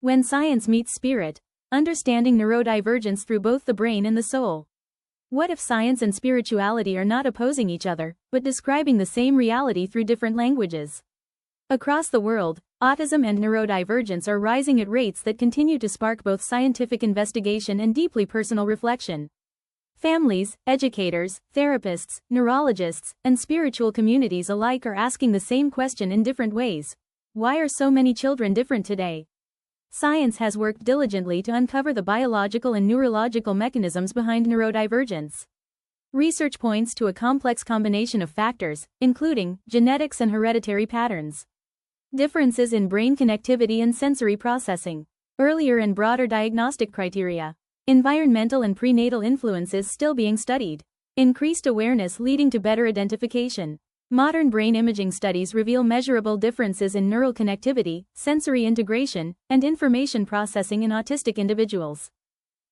When science meets spirit, understanding neurodivergence through both the brain and the soul. What if science and spirituality are not opposing each other, but describing the same reality through different languages? Across the world, autism and neurodivergence are rising at rates that continue to spark both scientific investigation and deeply personal reflection. Families, educators, therapists, neurologists, and spiritual communities alike are asking the same question in different ways. Why are so many children different today? Science has worked diligently to uncover the biological and neurological mechanisms behind neurodivergence. Research points to a complex combination of factors, including genetics and hereditary patterns, differences in brain connectivity and sensory processing, earlier and broader diagnostic criteria, environmental and prenatal influences still being studied, increased awareness leading to better identification. Modern brain imaging studies reveal measurable differences in neural connectivity, sensory integration, and information processing in autistic individuals.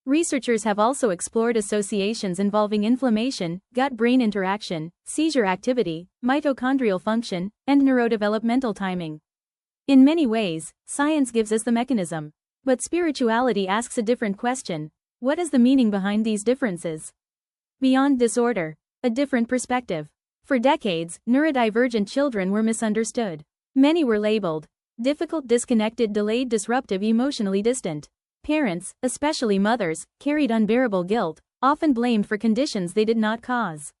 Researchers have also explored associations involving inflammation, gut-brain interaction, seizure activity, mitochondrial function, and neurodevelopmental timing. In many ways, science gives us the mechanism. But spirituality asks a different question. What is the meaning behind these differences? Beyond disorder, a different perspective. For decades, neurodivergent children were misunderstood. Many were labeled difficult, disconnected, delayed, disruptive, emotionally distant. Parents, especially mothers, carried unbearable guilt, often blamed for conditions they did not cause.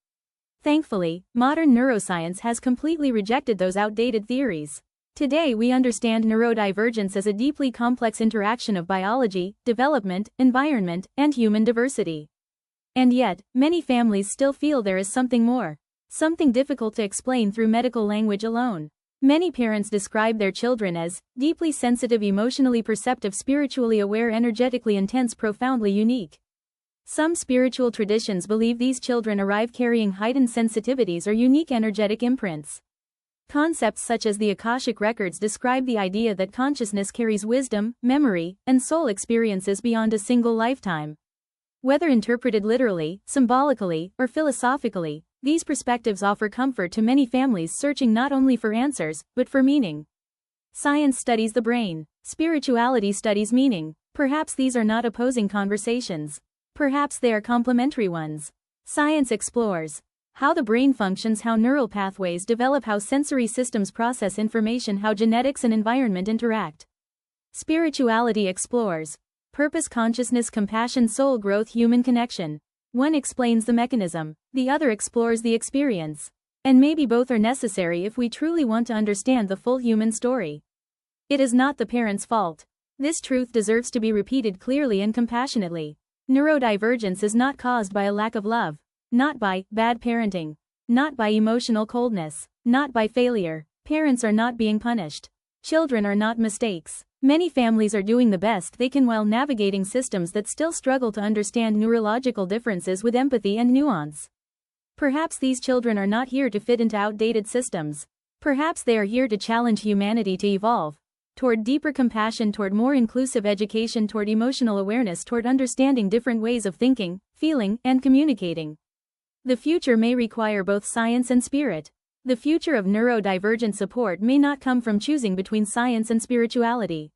Thankfully, modern neuroscience has completely rejected those outdated theories. Today we understand neurodivergence as a deeply complex interaction of biology, development, environment, and human diversity. And yet, many families still feel there is something more. Something difficult to explain through medical language alone. Many parents describe their children as deeply sensitive, emotionally perceptive, spiritually aware, energetically intense, profoundly unique. Some spiritual traditions believe these children arrive carrying heightened sensitivities or unique energetic imprints. Concepts such as the Akashic Records describe the idea that consciousness carries wisdom, memory, and soul experiences beyond a single lifetime. Whether interpreted literally, symbolically, or philosophically, these perspectives offer comfort to many families searching not only for answers, but for meaning. Science studies the brain. Spirituality studies meaning. Perhaps these are not opposing conversations. Perhaps they are complementary ones. Science explores how the brain functions, how neural pathways develop, how sensory systems process information, how genetics and environment interact. Spirituality explores purpose, consciousness, compassion, soul growth, human connection. One explains the mechanism, the other explores the experience. And maybe both are necessary if we truly want to understand the full human story. It is not the parent's fault. This truth deserves to be repeated clearly and compassionately. Neurodivergence is not caused by a lack of love, not by bad parenting, not by emotional coldness, not by failure. Parents are not being punished. Children are not mistakes. Many families are doing the best they can while navigating systems that still struggle to understand neurological differences with empathy and nuance. Perhaps these children are not here to fit into outdated systems. Perhaps they are here to challenge humanity to evolve toward deeper compassion, toward more inclusive education, toward emotional awareness, toward understanding different ways of thinking, feeling, and communicating. The future may require both science and spirit. The future of neurodivergent support may not come from choosing between science and spirituality.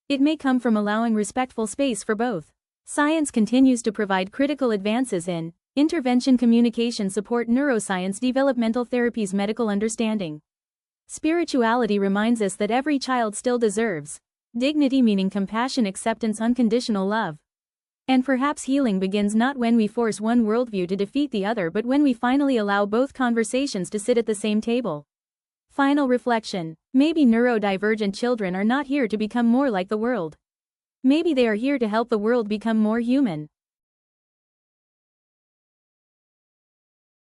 It may come from allowing respectful space for both. Science continues to provide critical advances in intervention, communication support, neuroscience, developmental therapies, medical understanding. Spirituality reminds us that every child still deserves dignity, meaning compassion, acceptance, unconditional love. And perhaps healing begins not when we force one worldview to defeat the other, but when we finally allow both conversations to sit at the same table. Final reflection. Maybe neurodivergent children are not here to become more like the world. Maybe they are here to help the world become more human.